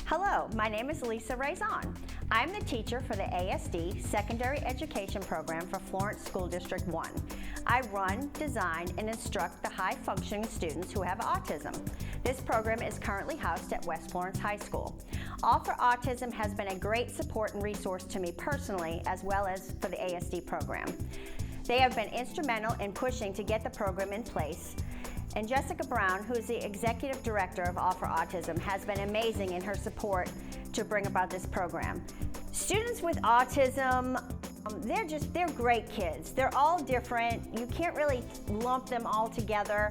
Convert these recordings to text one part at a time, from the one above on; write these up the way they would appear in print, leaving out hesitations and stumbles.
Hello, my name is Lisa Raison. I'm the teacher for the ASD Secondary Education Program for Florence School District 1. I run, design, and instruct the high-functioning students who have autism. This program is currently housed at West Florence High School. All for Autism has been a great support and resource to me personally, as well as for the ASD program. They have been instrumental in pushing to get the program in place. And Jessica Brown, who is the Executive Director of All for Autism, has been amazing in her support to bring about this program. Students with autism, they're great kids. They're all different. You can't really lump them all together.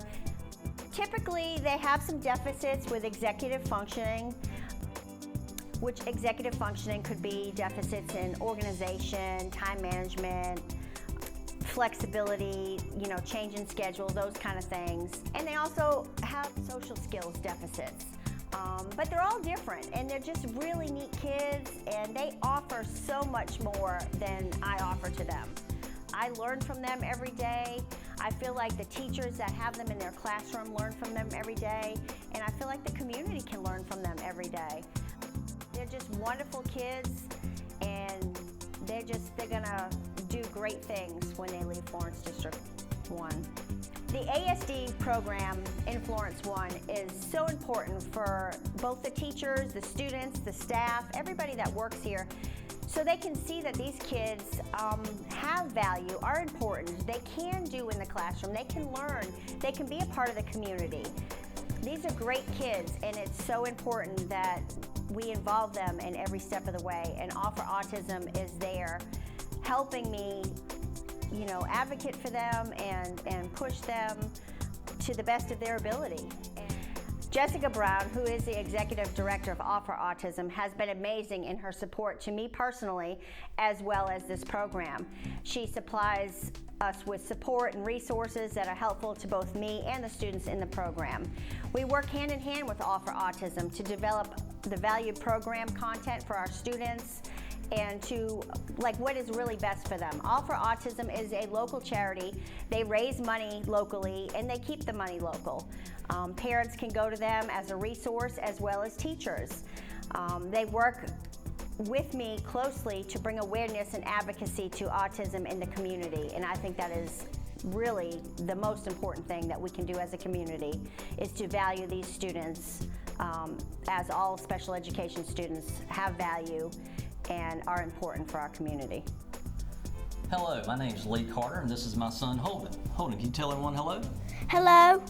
Typically, they have some deficits with executive functioning, which executive functioning could be deficits in organization, time management, flexibility, change in schedule, those kind of things. And they also have social skills deficits. But they're all different, and they're just really neat kids, and they offer so much more than I offer to them. I learn from them every day. I feel like the teachers that have them in their classroom learn from them every day, and I feel like the community can learn from them every day. They're just wonderful kids, and they're gonna do great things when they leave Florence District 1. The ASD program in Florence 1 is so important for both the teachers, the students, the staff, everybody that works here, so they can see that these kids have value, are important, they can do in the classroom, they can learn, they can be a part of the community. These are great kids, and it's so important that we involve them in every step of the way, and All for Autism is there helping me advocate for them and push them to the best of their ability. Jessica Brown, who is the Executive Director of All for Autism, has been amazing in her support to me personally, as well as this program. She supplies us with support and resources that are helpful to both me and the students in the program. We work hand in hand with All for Autism to develop the valued program content for our students and to what is really best for them. All for Autism is a local charity. They raise money locally and they keep the money local. Parents can go to them as a resource, as well as teachers. They work with me closely to bring awareness and advocacy to autism in the community, and I think that is really the most important thing that we can do as a community, is to value these students as all special education students have value and are important for our community. Hello, my name is Lee Carter, and this is my son Holden. Holden, can you tell everyone hello? Hello.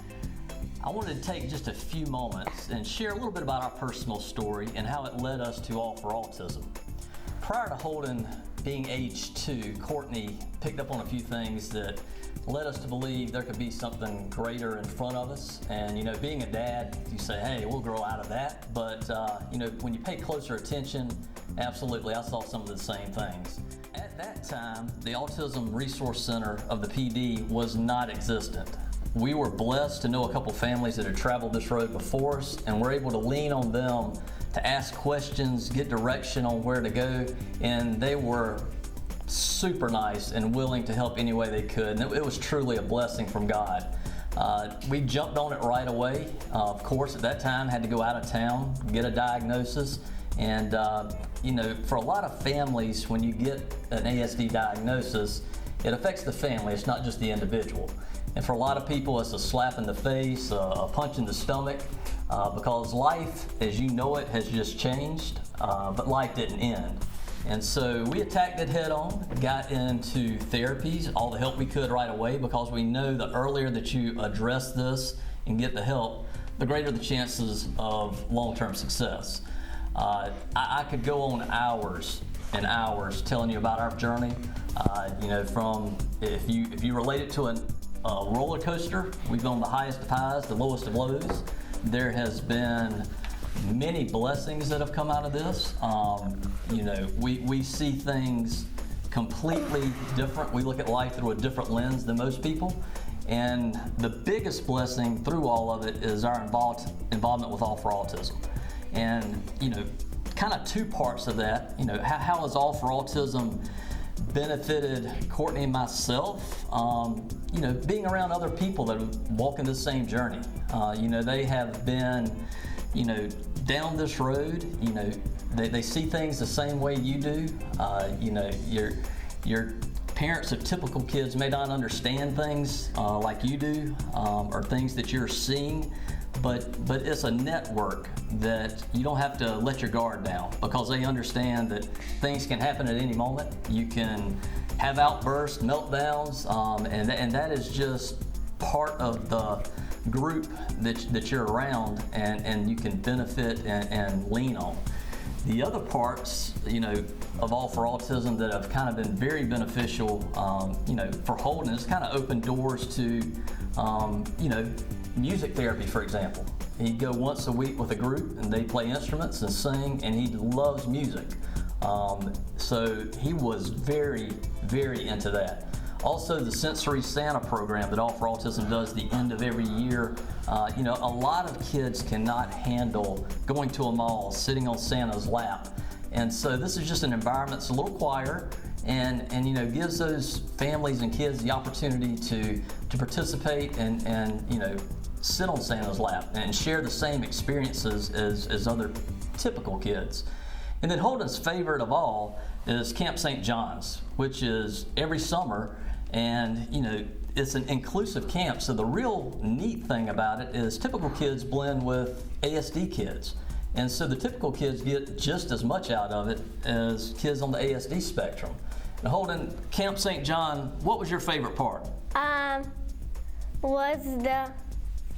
I wanted to take just a few moments and share a little bit about our personal story and how it led us to All for Autism. Prior to Holden being age 2, Courtney picked up on a few things that led us to believe there could be something greater in front of us. And being a dad, you say, hey, we'll grow out of that. But when you pay closer attention, absolutely, I saw some of the same things. At that time, the Autism Resource Center of the PD was not existent. We were blessed to know a couple families that had traveled this road before us, and we're able to lean on them to ask questions, get direction on where to go, and they were super nice and willing to help any way they could, and it was truly a blessing from God. We jumped on it right away. Of course, at that time, had to go out of town, get a diagnosis, and for a lot of families, when you get an ASD diagnosis, it affects the family, it's not just the individual. And for a lot of people, it's a slap in the face, a punch in the stomach, because life, as you know it, has just changed, but life didn't end. And so we attacked it head on, got into therapies, all the help we could right away, because we know the earlier that you address this and get the help, the greater the chances of long-term success. I could go on hours and hours telling you about our journey. From if you relate it to a roller coaster, we've gone the highest of highs, the lowest of lows. There has been many blessings that have come out of this. We see things completely different. We look at life through a different lens than most people. And the biggest blessing through all of it is our involvement with All for Autism. And, kind of two parts of that. How has All for Autism benefited Courtney and myself, you know, being around other people that are walking the same journey. You know, they have been, you know, down this road. You know, they see things the same way you do. You know, your parents of typical kids may not understand things like you do, or things that you're seeing, but it's a network that you don't have to let your guard down, because they understand that things can happen at any moment. You can have outbursts, meltdowns, and that is just part of the group that you're around, and you can benefit and lean on. The other parts, you know, of All for Autism that have kind of been very beneficial, you know, for Holden, has kind of opened doors to, you know, music therapy, for example. He'd go once a week with a group, and they play instruments and sing, and he loves music. So he was very, very into that. Also, the Sensory Santa program that All for Autism does the end of every year. You know, a lot of kids cannot handle going to a mall, sitting on Santa's lap. And so this is just an environment that's a little quieter, and you know, gives those families and kids the opportunity to participate and you know, sit on Santa's lap and share the same experiences as other typical kids. And then Holden's favorite of all is Camp St. John's, which is every summer, and you know, it's an inclusive camp. So the real neat thing about it is typical kids blend with ASD kids. And so the typical kids get just as much out of it as kids on the ASD spectrum. Now Holden, Camp St. John, what was your favorite part? Was the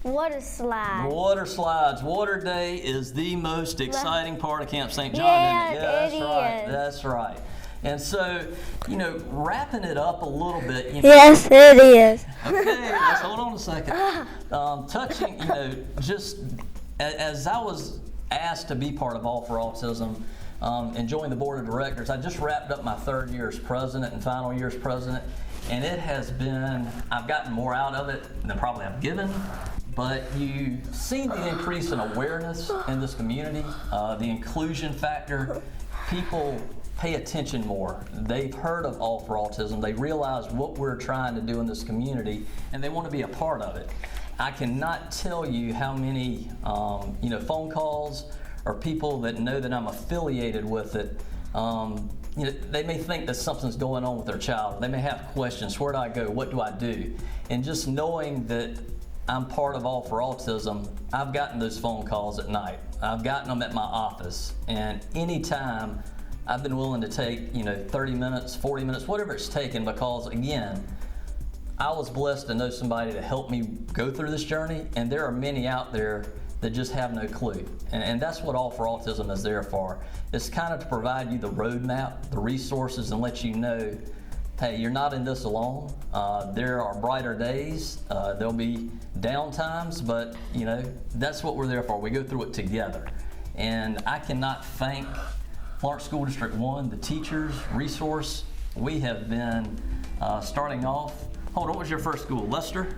water slide. Water slides. Water Day is the most exciting part of Camp St. John, Yeah, isn't it? Yeah, that's it right. is. That's right. And so, you know, wrapping it up a little bit. You Yes, it is. Okay, let's hold on a second. Touching, you know, just as I was asked to be part of All for Autism and join the board of directors, I just wrapped up my 3rd year as president and final year as president, and it has been, I've gotten more out of it than probably I've given, but you've seen the increase in awareness in this community, the inclusion factor. People pay attention more. They've heard of All for Autism. They realize what we're trying to do in this community, and they want to be a part of it. I cannot tell you how many you know, phone calls or people that know that I'm affiliated with it. You know, they may think that something's going on with their child. They may have questions. Where do I go? What do I do? And just knowing that I'm part of All for Autism, I've gotten those phone calls at night. I've gotten them at my office, and anytime I've been willing to take, you know, 30 minutes, 40 minutes, whatever it's taken, because again, I was blessed to know somebody to help me go through this journey, and there are many out there that just have no clue. And that's what All for Autism is there for. It's kind of to provide you the roadmap, the resources, and let you know, hey, you're not in this alone. There are brighter days. There'll be down times, but you know, that's what we're there for. We go through it together. And I cannot thank Florence School District 1, the teachers, resource. We have been starting off. Hold on, what was your first school? Lester?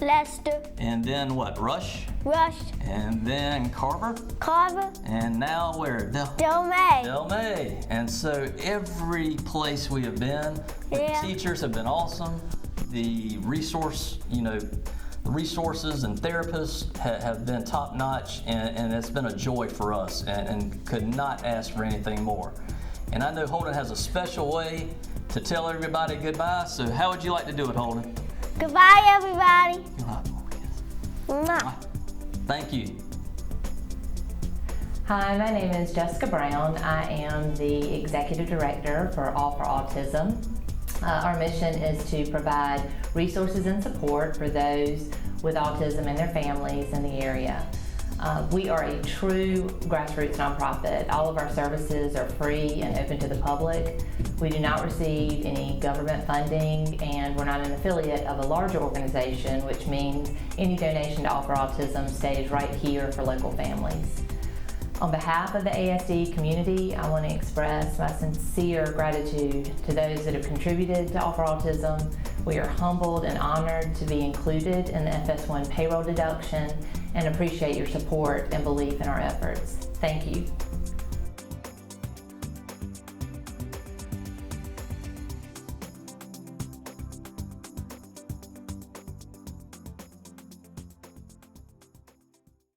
Lester. And then what? Rush? Rush. And then Carver? Carver. And now where? Del May. Del May. And so every place we have been, the teachers have been awesome. The resource, you know, the resources and therapists have been top notch, and it's been a joy for us, and could not ask for anything more. And I know Holden has a special way to tell everybody goodbye, so how would you like to do it, Holden? Goodbye, everybody. Mwah. Thank you. Hi, my name is Jessica Brown. I am the Executive Director for All for Autism. Our mission is to provide resources and support for those with autism and their families in the area. We are a true grassroots nonprofit. All of our services are free and open to the public. We do not receive any government funding, and we're not an affiliate of a larger organization, which means any donation to All for Autism stays right here for local families. On behalf of the ASD community, I want to express my sincere gratitude to those that have contributed to All for Autism. We are humbled and honored to be included in the FS1 payroll deduction, and appreciate your support and belief in our efforts. Thank you.